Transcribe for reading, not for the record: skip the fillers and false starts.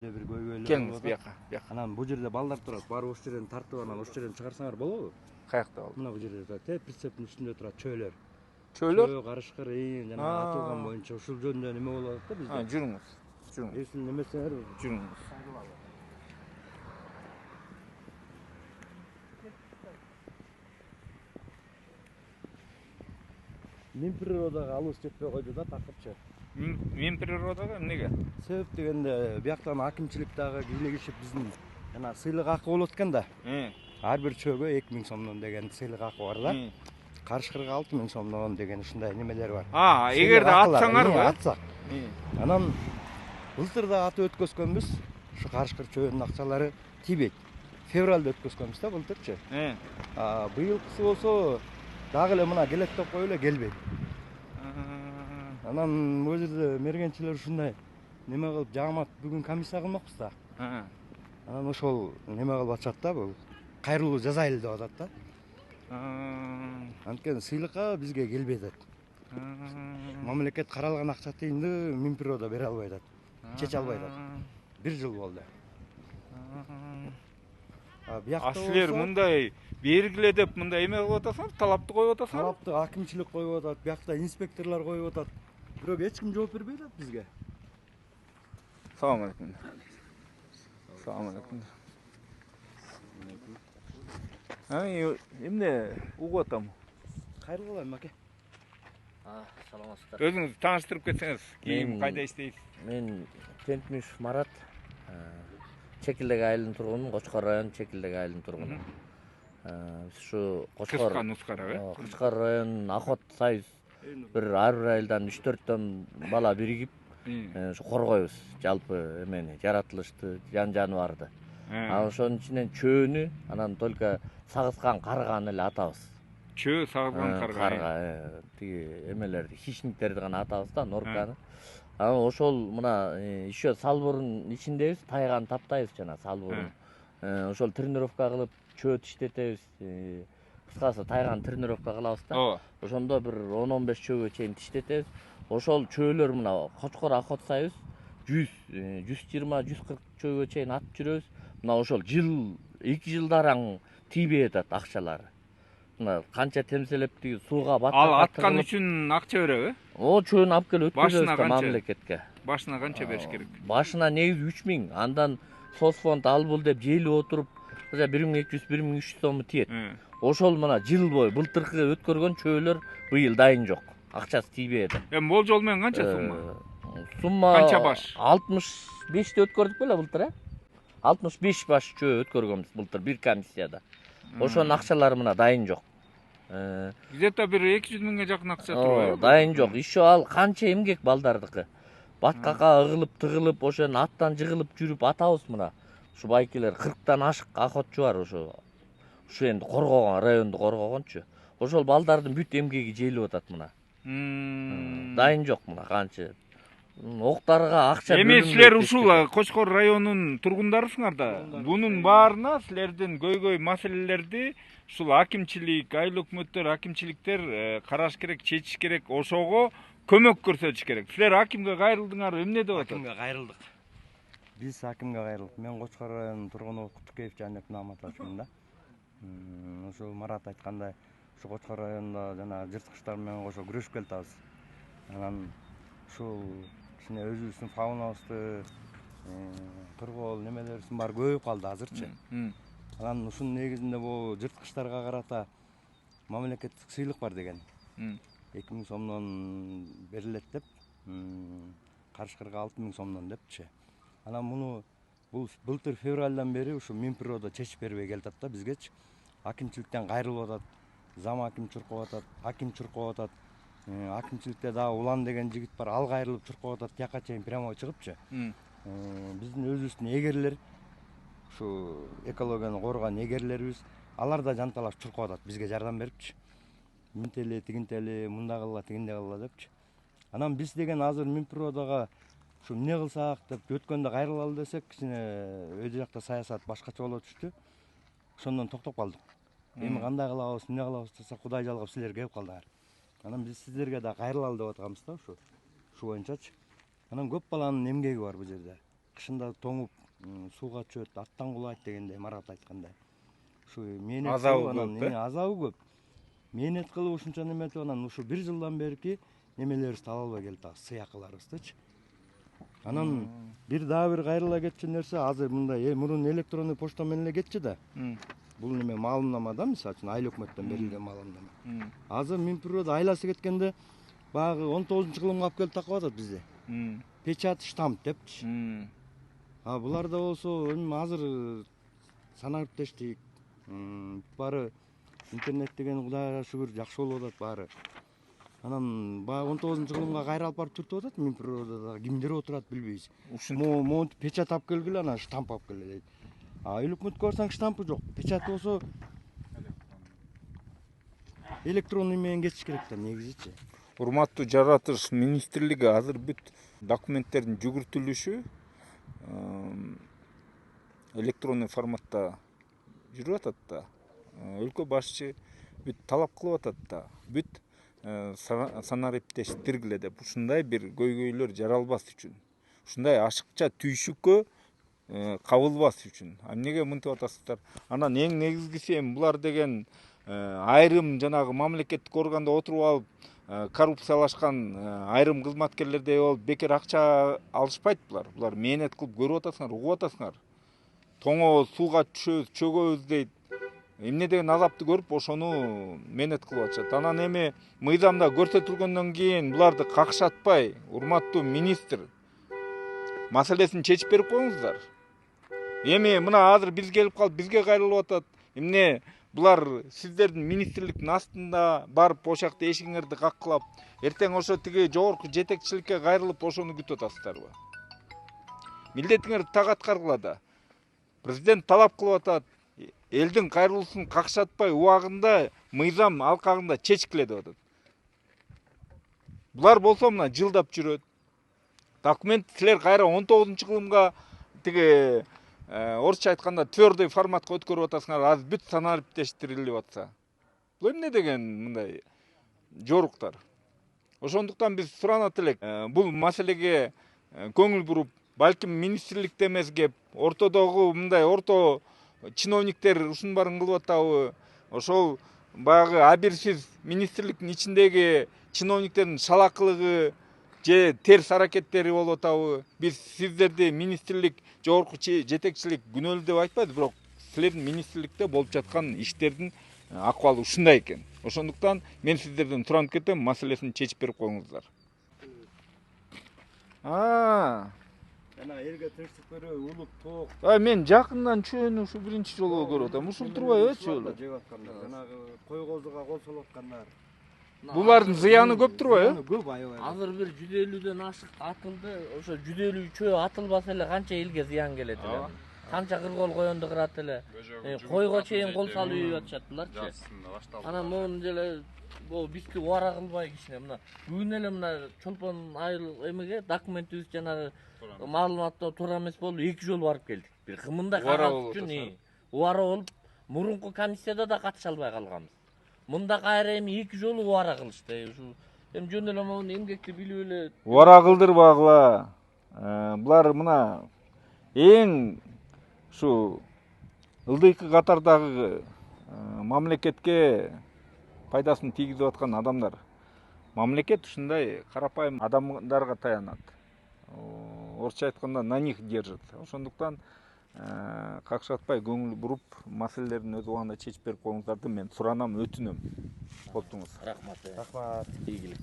жерде бир көйгөйлөр. Келиңиз бияка. Анан бул жерде балдар турат. Барып ошол жерден тартып анан ошол жерден чыгарсаңар болобу? Каякта болду? Мына бул жерде турат. Прицептин үстүндө турат чөөлөр. Чөөлөр? Чөө, карышкыр, жана атылган боюнча ушул жөнүндө неме болуп атат да бизде. Жүрүңүз. Жүрүңүз. Эсил немесеңер Жүрүңүз. Мин природага алыс жетпей койду да такырчы. Мен природага эмнеге? Себеп дегенде бияктан акимчилик дагы бийлигишип биздин жана сыйлык акы болот экен да. Ар бир чөөгө 2000 сомдон деген сыйлык акы бар да. Карышкырга 6000 сомдон деген ушундай немелер бар. Эгерде атсаңарбы? Атсак. Анан былтыр да атып өткөзгөнбүз. Ушу карышкыр чөөнүн акчалары тийбейт. Февралда өткөзгөнбүз да былтырчы. Быйылкысы болсо дагы эле мына келет деп коюп эле келбейт. Анан бул жерде мергенчилер ушундай неме кылып жагымат бүгүн комиссия кылмакпыз да. Анан ошол неме кылып атышат да бул. Кайрылуу жасайлы деп атат да. Анткени сыйлыкка бизге келбей атат. Мамлекет каралган акча тыйынды Минприрода бере албай атат. Чече албай атат. 1 жыл болду. Силер мындай бергиле деп мындай эме кылып атасыңар, талапты коюп атасыңар? Талапты акимчилик коюп атат, биякта инспекторлор коюп атат. Бирок эч ким жооп бербей атат бизге. Салам алейкум. Салам алейкум. Эмне угуп атам? Кайрылып алайм, аке. Саламатсыздар. Өзүңүз тааныштырып кетсеңиз, кийин кайда иштейсиз? Мен Тентмиш Марат, Чекилдек айылынын тургуну, Кочкор району Чекилдек айылынын тургуну. Ушу Кочкор Кочкор районунун Ахот Союз бир ар бир айылдан 3-4төн бала биригип, ушу коргойбуз жалпы эмени, жаратылышты, жан жаныбарды. Ошонун ичинен чөөнү, анан только сагыскан карганы эле атабыз. Чөө сагыскан карга, тиги эмелерди, хищниктерди гана атабыз да, норканы. Анан ошол мына еще салбурдун ичиндебиз, тайганы таптайбыз жана салбурдун. Ошол тренировка кылып чөө тиштетебиз. Кыскасы тайганы тренировка кылабыз да. Ошондо бир 10-15 чөөгө чейин тиштетебиз. Ошол чөөлөр мына Кочкор Ахот Союз 100-120-140 чөөгө чейин атып жүрөбүз. Мына ошол жыл 2 жылдараң тийбей атат акчалары. Мына канча темселеп тиги сууга баткан. Ал аткан үчүн акча береби? О, чөөнү алып келип өткөзөбүз да мамлекетке. Башына канча бериш керек? Башына негизи 3000, андан соцфонд ал бул деп жээлип отуруп, 1200-1300 сому тиет. Ошол мына жыл бою былтыркы өткөргөн чөөлөр быйыл дайын жок. Акчасы тийбей атат. Болжол менен канча сумма? Сумма канча баш? 65ти өткөрдүк беле былтыр, 65 баш чөө өткөргөнбүз былтыр бир комиссияда. Ошонун акчалары мына дайын жок. Где-то бир 200 миңге жакын акча турбайбы? Дайын жок. Еще ал канча эмгек балдардыкы. Баткакка ыгылып, тыгылып, ошонун аттан жыгылып жүрүп атабыз мына. Ушу байкелер 40тан ашык акотчу бар ошо. Ушу энди коргогон, районду коргогончу. Ошол балдардын бүт эмгеги жээлип атат мына. Дайын жок мына канча. Октарга акча эми силер ушул Кочкор районунун тургундарысыңар да. Бунун баарына силердин көйгөй маселелерди ушул акимчилик, айыл өкмөттөр, акимчиликтер караш керек, чечиш керек, ошого көмөк көрсөтүш керек. Силер акимге кайрылдыңар, эмне деп атат? Акимге кайрылдык. Биз акимге кайрылдык. Мен Кочкор районунун тургуну Кутукеев Жанет Наматовичмин да. Ошол Марат айткандай, ушу Кочкор районунда жана жырткычтар менен кошо күрөшүп келатабыз. Анан ушул кичине өзүбүздүн фаунабызды, кыргоол немелерибиздин баары көбөйүп калды азырчы. Анан ушунун негизинде бул жырткычтарга карата мамлекеттик сыйлык бар деген. 2000 сомдон берилет деп, карышкырга 6000 сомдон депчи. Анан муну бул былтыр февралдан бери ушу Минприрода чечип бербей келатат да бизгечи. Акимчиликтен кайрылып атат, зам аким чуркап атат, аким чуркап атат. Акимчиликте дагы Улан деген жигит бар, ал кайрылып чуркап атат, тияка чейин прямо чыгыпчы. Биздин өзүбүздүн эгерлер, ушу экологияны коргогон эгерлерибиз, алар да жанталашып чуркап атат, бизге жардам берипчи. Минтели, тигинтели, мындай кылгыла, тигиндей кылгыла депчи. Анан биз деген азыр Минприродага ушу эмне кылсак деп өткөндө кайрылалы десек, кичине өз жакта саясат башкача боло түштү. Ошондон токтоп калдык. Эми кандай кылабыз, эмне кылабыз десек, Кудай жалгап силер келип калдыңар. Анан биз сиздерге да кайрылалы деп атканбыз да ушу боюнчачы. Анан көп баланын эмгеги бар бул жерде. кышында тоңуп сууга чөбөт, аттан кулайт дегендей Марат айткандай. Ушу мээнет азабы анан көп, азабы көп. Мээнет кылып ушунча неметип анан ушу 1 жылдан берки немелерибизди ала албай келди, сыякаларыбыздычы. Анан дагы бир кайрыла кетчү нерсе, азыр мындай мурун электронный почта менен эле кетчү да. Бул неме маалымнама да, мисалы үчүн айыл өкмөттөн берилген маалымнама. Азыр Минприрода айласы кеткенде баягы 19-кылымга алып келип такып атат бизди. Печать штамп депчи. Буларда болсо азыр санариптештик, баары интернет деген Кудайга шүгүр жакшы болуп атат баары. Анан баягы 19-кылымга кайра алып барып түртүп атат Минприродада, кимдер отурат билбейбиз. Монтип печать алып келгиле, анан штамп алып келе дейт. Айыл өкмөткө барсаң штампы жок. Печать болсо электронный менен кетиш керек да негизичи. Урматтуу жаратылыш министрлиги азыр бүт документтердин жүгүртүлүшү электронный форматта жүрүп атат да. Өлкө башчы бүт талап кылып атат да. Бүт санариптештиргиле деп ушундай бир көйгөйлөр жаралбас үчүн, ушундай ашыкча түйшүккө кабылбас үчүн. Эмнеге мынтип атасыздар? Анан эң негизгиси эми булар деген айрым жанагы мамлекеттик органда отуруп алып коррупциялашкан айрым кызматкерлердей болуп бекер акча алышпайт булар. Булар мээнет кылып көрүп атасыңар, угуп атасыңар. Тоңо сууга түшөбүз, чөгөбүз дейт. Эмне деген азапты көрүп ошону мээнет кылып атышат. Анан эми мыйзамда көрсөтүлгөндөн кийин буларды какшатпай, урматтуу министр маселесин чечип берип коюңуздар. Эми мына азыр биз келип калып бизге кайрылып атат. Эмне булар сиздердин министрликтин астында барып ошакта эшигиңерди каккылап, эртең ошо тиги жогорку жетекчиликке кайрылып ошону күтүп атасыздарбы? Милдетиңерди так аткаргыла да. Президент талап кылып атат. Элдин кайрылуусун какшатпай убагында мыйзам алкагында чечкиле деп атат. Булар болсо мына жылдап жүрөт. Документ силер кайра 19-кылымга тиги орусча айтканда твердый форматка өткөрүп атасыңар, азыр бүт санариптештирилип атса. Бул эмне деген мындай жоруктар? Ошондуктан биз суранат элек, бул маселеге көңүл буруп, балким министрликте эмес кеп, ортодогу мындай орто чиновниктер ушунун баарын кылып атабы? Ошол баягы абирсиз министрликтин ичиндеги чиновниктердин шалакылыгы же терс аракеттери болуп атабы? Биз сиздерди министрлик, жогорку жетекчилик күнөөлүү деп айтпайбыз, бирок силердин министрликте болуп жаткан иштердин акыбалы ушундай экен. Ошондуктан мен сиздерден суранып кетем, маселесин чечип берип коюңуздар. Жана элге тынчтык берүү, улуп тоок. Мен жакындан чөөнү ушу биринчи жолу көрүп атам. Ушул турбайбы чөөлү? Жеп аткандар, жанагы кой козуга кол салып аткандар. Булардын зыяны көп турбайбы? Көп аябай. Азыр бир 150ден ашык атылды. Ошо 150 чөө атылбаса эле канча элге зыян келет эле. Канча кыргол коёнду кырат эле. Койго чейин кол салып үйүп атышат буларчы. Анан могу деле бизди убара кылбай кичине мына бүгүн эле мына чолпон айыл эмеге документибиз жанагы маалыматта туура эмес болду, 2 жолу барып келдик. Бир кымында кагаз үчүн убара болуп, мурунку комиссияда да катыша албай калганбыз. Мында кайра эми 2 жолу убара кылышты. Ушу эми жөн эле могу эмгекти билип эле убара кылдырбагыла. Булар мына эң ушу ылдыйкы катардагы мамлекетке пайдасын тийгизип аткан адамдар. Мамлекет ушундай карапайым адамдарга таянат. Орусча айтканда на них держит. Ошондуктан какшатпай көңүл буруп, маселелерин өз убагында чечип берип коюңуздарды мен суранам, өтүнөм. Коптуңуз. Рахмат. Рахмат. Ийгилик.